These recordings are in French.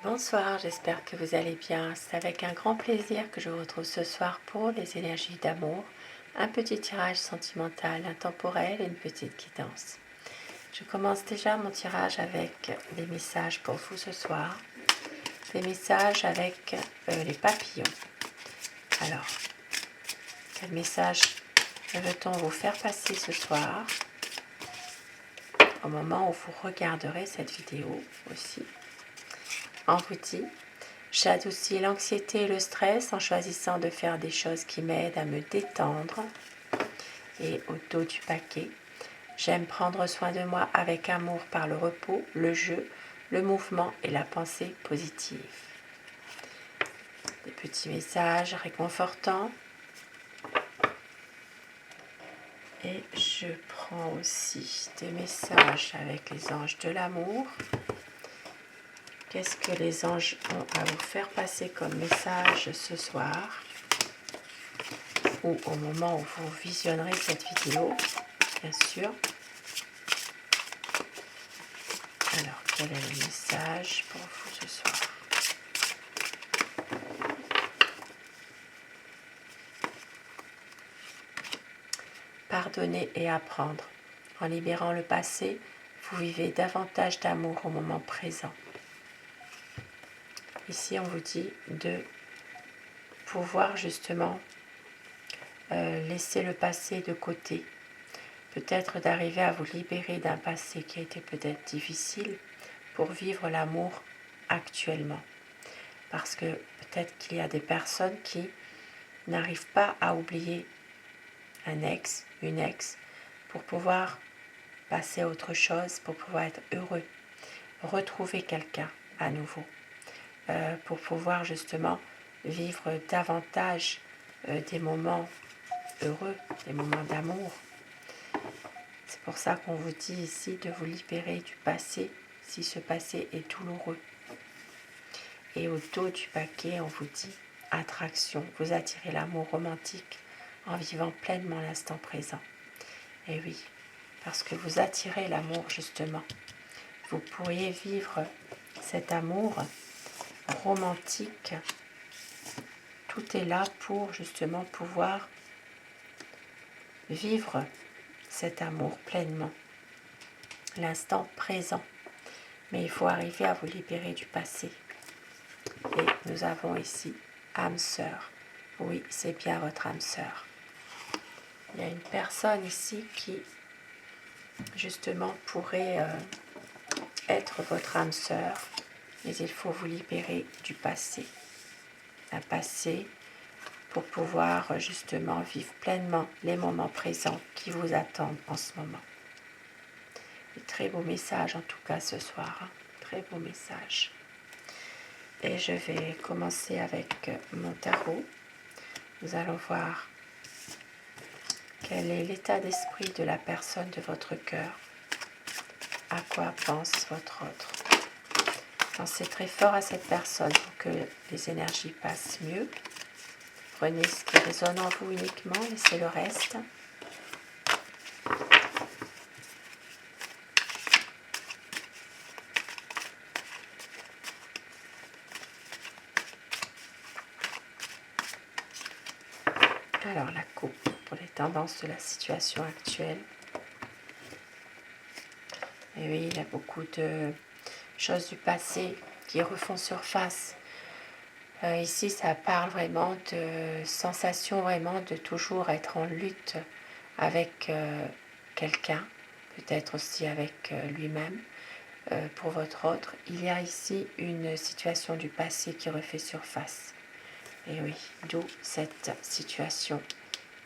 Bonsoir, j'espère que vous allez bien. C'est avec un grand plaisir que je vous retrouve ce soir pour les énergies d'amour, un petit tirage sentimental, intemporel et une petite guidance. Je commence déjà mon tirage avec des messages pour vous ce soir, des messages avec les papillons. Alors, quel message veut-on vous faire passer ce soir au moment où vous regarderez cette vidéo aussi? On vous dit: j'adoucis l'anxiété et le stress en choisissant de faire des choses qui m'aident à me détendre. Et au dos du paquet, j'aime prendre soin de moi avec amour par le repos, le jeu, le mouvement et la pensée positive. Des petits messages réconfortants. Et je prends aussi des messages avec les anges de l'amour. Qu'est-ce que les anges ont à vous faire passer comme message ce soir ou au moment où vous visionnerez cette vidéo, bien sûr. Alors, quel est le message pour vous ce soir? Pardonner et apprendre. En libérant le passé, vous vivez davantage d'amour au moment présent. Ici, on vous dit de pouvoir justement laisser le passé de côté. Peut-être d'arriver à vous libérer d'un passé qui a été peut-être difficile pour vivre l'amour actuellement. Parce que peut-être qu'il y a des personnes qui n'arrivent pas à oublier un ex, une ex, pour pouvoir passer à autre chose, pour pouvoir être heureux, retrouver quelqu'un à nouveau, pour pouvoir justement vivre davantage des moments heureux, des moments d'amour. C'est pour ça qu'on vous dit ici de vous libérer du passé, si ce passé est douloureux. Et au dos du paquet, on vous dit attraction, vous attirez l'amour romantique en vivant pleinement l'instant présent. Et oui, parce que vous attirez l'amour justement. Vous pourriez vivre cet amour romantique. Tout est là pour justement pouvoir vivre cet amour pleinement, l'instant présent. Mais il faut arriver à vous libérer du passé. Et nous avons ici âme sœur. Oui, c'est bien votre âme sœur. Il y a une personne ici qui justement pourrait être votre âme sœur, mais il faut vous libérer du passé. Un passé pour pouvoir justement vivre pleinement les moments présents qui vous attendent en ce moment. Et très beau message en tout cas ce soir, hein. Très beau message. Et je vais commencer avec mon tarot. Nous allons voir quel est l'état d'esprit de la personne de votre cœur. À quoi pense votre autre? Pensez très fort à cette personne pour que les énergies passent mieux. Prenez ce qui résonne en vous uniquement, laissez le reste. Alors la coupe pour les tendances de la situation actuelle. Et oui, il y a beaucoup de choses du passé qui refont surface. Ici, ça parle vraiment de sensation, vraiment de toujours être en lutte avec quelqu'un, peut-être aussi avec lui-même. Pour votre autre, il y a ici une situation du passé qui refait surface. Et oui, d'où cette situation.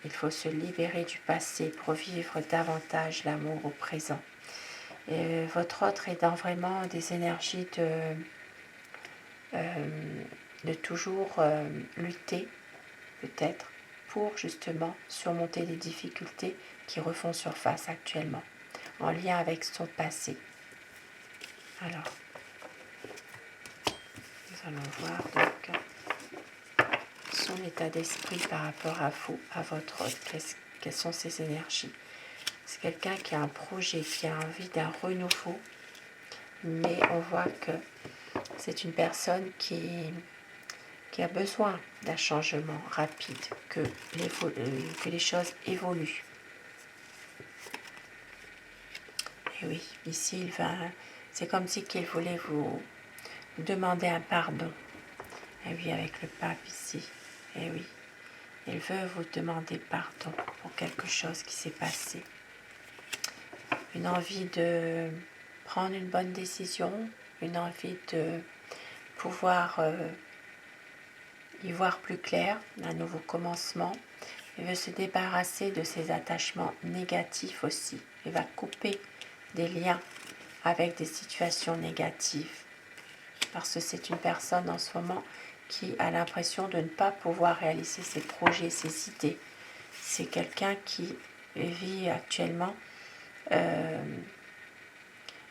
Il faut se libérer du passé pour vivre davantage l'amour au présent. Et votre autre est dans vraiment des énergies de toujours lutter, peut-être, pour justement surmonter les difficultés qui refont surface actuellement, en lien avec son passé. Alors, nous allons voir donc son état d'esprit par rapport à vous, à votre autre. Quelles sont ses énergies? C'est quelqu'un qui a un projet, qui a envie d'un renouveau, mais on voit que C'est une personne qui a besoin d'un changement rapide, que les choses évoluent. Et oui, ici, c'est comme si qu'il voulait vous demander un pardon. Et oui, avec le pape ici. Et oui, il veut vous demander pardon pour quelque chose qui s'est passé. Une envie de prendre une bonne décision, une envie de pouvoir y voir plus clair, un nouveau commencement. Il veut se débarrasser de ses attachements négatifs aussi. Il va couper des liens avec des situations négatives. Parce que c'est une personne en ce moment qui a l'impression de ne pas pouvoir réaliser ses projets, ses idées. C'est quelqu'un qui vit actuellement,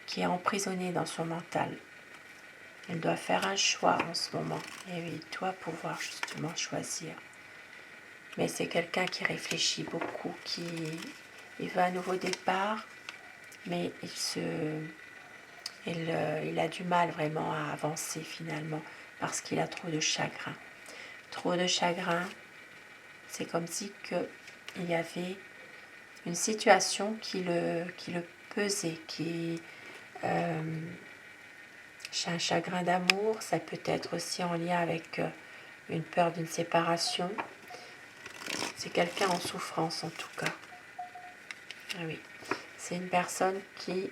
qui est emprisonné dans son mental. Il doit faire un choix en ce moment. Et il doit pouvoir justement choisir. Mais c'est quelqu'un qui réfléchit beaucoup, il veut un nouveau départ, mais il a du mal vraiment à avancer finalement parce qu'il a trop de chagrin. Trop de chagrin, c'est comme si il y avait une situation qui le pesait, c'est un chagrin d'amour, ça peut être aussi en lien avec une peur d'une séparation. C'est quelqu'un en souffrance en tout cas. Ah oui, c'est une personne qui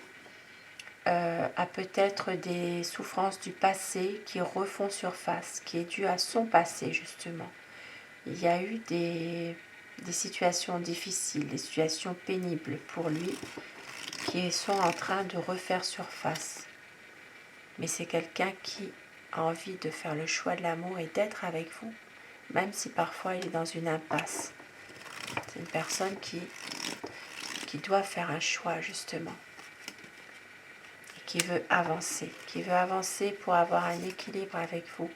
a peut-être des souffrances du passé qui refont surface, qui est due à son passé justement. Il y a eu des situations difficiles, des situations pénibles pour lui qui sont en train de refaire surface. Mais c'est quelqu'un qui a envie de faire le choix de l'amour et d'être avec vous, même si parfois il est dans une impasse. C'est une personne qui doit faire un choix justement. Qui veut avancer pour avoir un équilibre avec vous,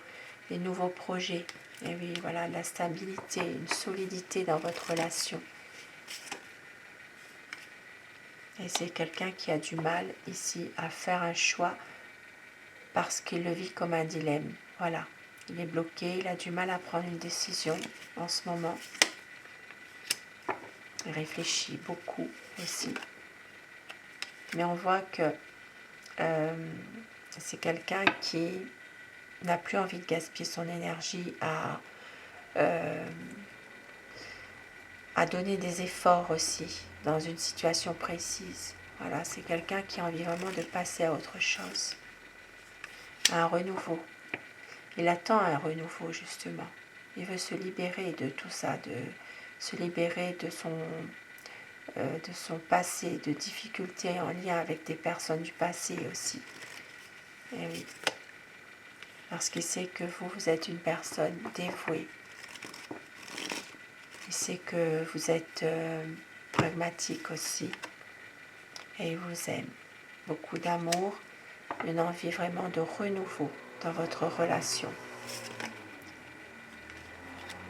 des nouveaux projets, et oui, voilà, la stabilité, une solidité dans votre relation. Et c'est quelqu'un qui a du mal ici à faire un choix parce qu'il le vit comme un dilemme. Voilà, il est bloqué, il a du mal à prendre une décision en ce moment. Il réfléchit beaucoup aussi. Mais on voit que c'est quelqu'un qui n'a plus envie de gaspiller son énergie à donner des efforts aussi dans une situation précise. Voilà, c'est quelqu'un qui a envie vraiment de passer à autre chose, à un renouveau. Il attend un renouveau justement. Il veut se libérer de tout ça, de se libérer de son passé, de difficultés en lien avec des personnes du passé aussi. Et oui, parce qu'il sait que vous êtes une personne dévouée. Il sait que vous êtes pragmatique aussi et il vous aime. Beaucoup d'amour, une envie vraiment de renouveau dans votre relation.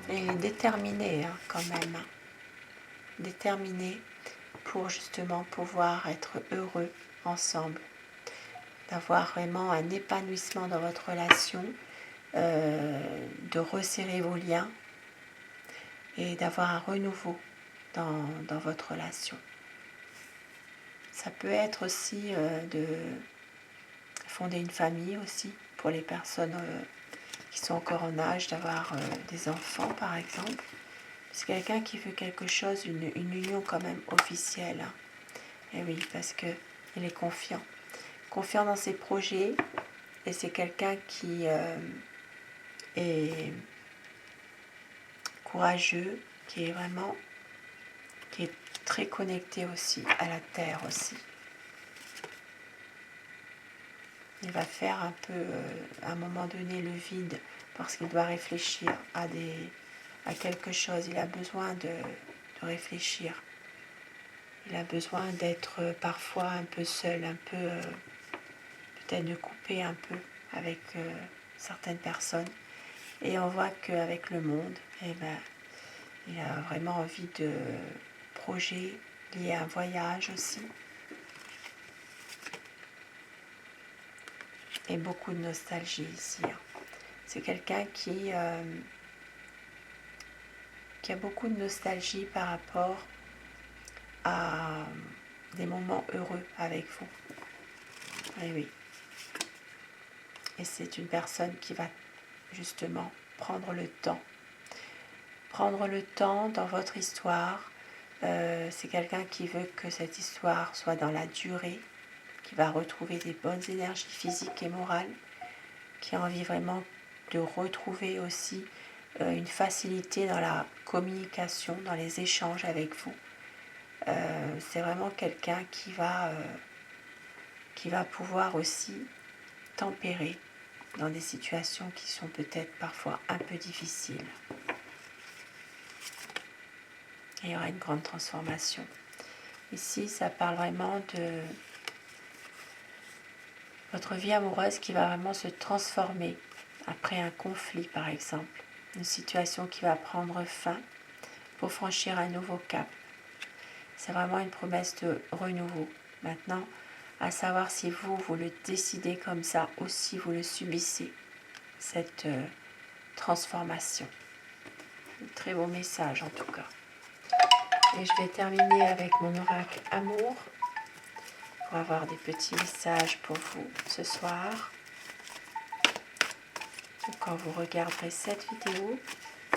Et il est déterminé quand même, déterminé pour justement pouvoir être heureux ensemble, d'avoir vraiment un épanouissement dans votre relation, de resserrer vos liens et d'avoir un renouveau dans votre relation. Ça peut être aussi de fonder une famille aussi pour les personnes qui sont encore en âge d'avoir des enfants par exemple. C'est quelqu'un qui veut quelque chose, une union quand même officielle. Hein. Et oui, parce qu'il est confiant dans ses projets et c'est quelqu'un qui est courageux, qui est très connecté aussi à la terre aussi. Il va faire un peu, à un moment donné, le vide parce qu'il doit réfléchir à quelque chose. Il a besoin de réfléchir. Il a besoin d'être parfois un peu seul, un peu, peut-être de couper un peu avec certaines personnes. Et on voit qu'avec le monde, il a vraiment envie de projets liés à un voyage aussi. et beaucoup de nostalgie ici. C'est quelqu'un qui a beaucoup de nostalgie par rapport à des moments heureux avec vous. Et oui. Et c'est une personne qui va justement prendre le temps. Prendre le temps dans votre histoire. C'est quelqu'un qui veut que cette histoire soit dans la durée, qui va retrouver des bonnes énergies physiques et morales, qui a envie vraiment de retrouver aussi une facilité dans la communication, dans les échanges avec vous. C'est vraiment quelqu'un qui va pouvoir aussi tempérer dans des situations qui sont peut-être parfois un peu difficiles. Et il y aura une grande transformation. Ici, ça parle vraiment de votre vie amoureuse qui va vraiment se transformer après un conflit, par exemple. Une situation qui va prendre fin pour franchir un nouveau cap. C'est vraiment une promesse de renouveau. Maintenant, à savoir si vous le décidez comme ça ou si vous le subissez, cette transformation. Un très beau message en tout cas. Et je vais terminer avec mon oracle amour pour avoir des petits messages pour vous ce soir. Donc, quand vous regarderez cette vidéo,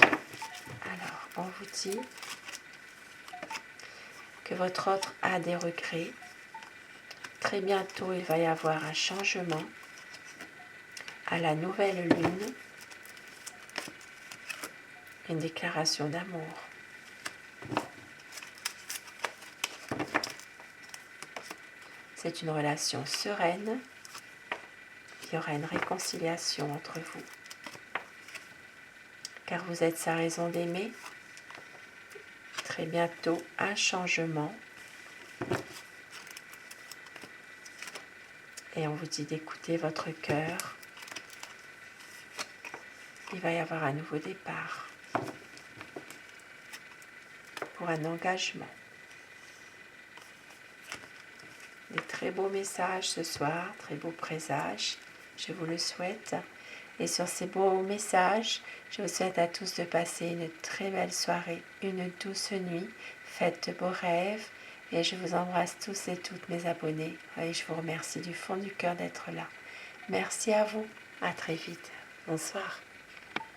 alors on vous dit que votre autre a des regrets. Très bientôt, il va y avoir un changement à la nouvelle lune, une déclaration d'amour. C'est une relation sereine. Il y aura une réconciliation entre vous. Car vous êtes sa raison d'aimer. Très bientôt, un changement. Et on vous dit d'écouter votre cœur. Il va y avoir un nouveau départ pour un engagement. Des très beaux messages ce soir, très beaux présages. Je vous le souhaite. Et sur ces beaux messages, je vous souhaite à tous de passer une très belle soirée, une douce nuit. Faites de beaux rêves. Et je vous embrasse tous et toutes mes abonnés. Et je vous remercie du fond du cœur d'être là. Merci à vous. À très vite. Bonsoir.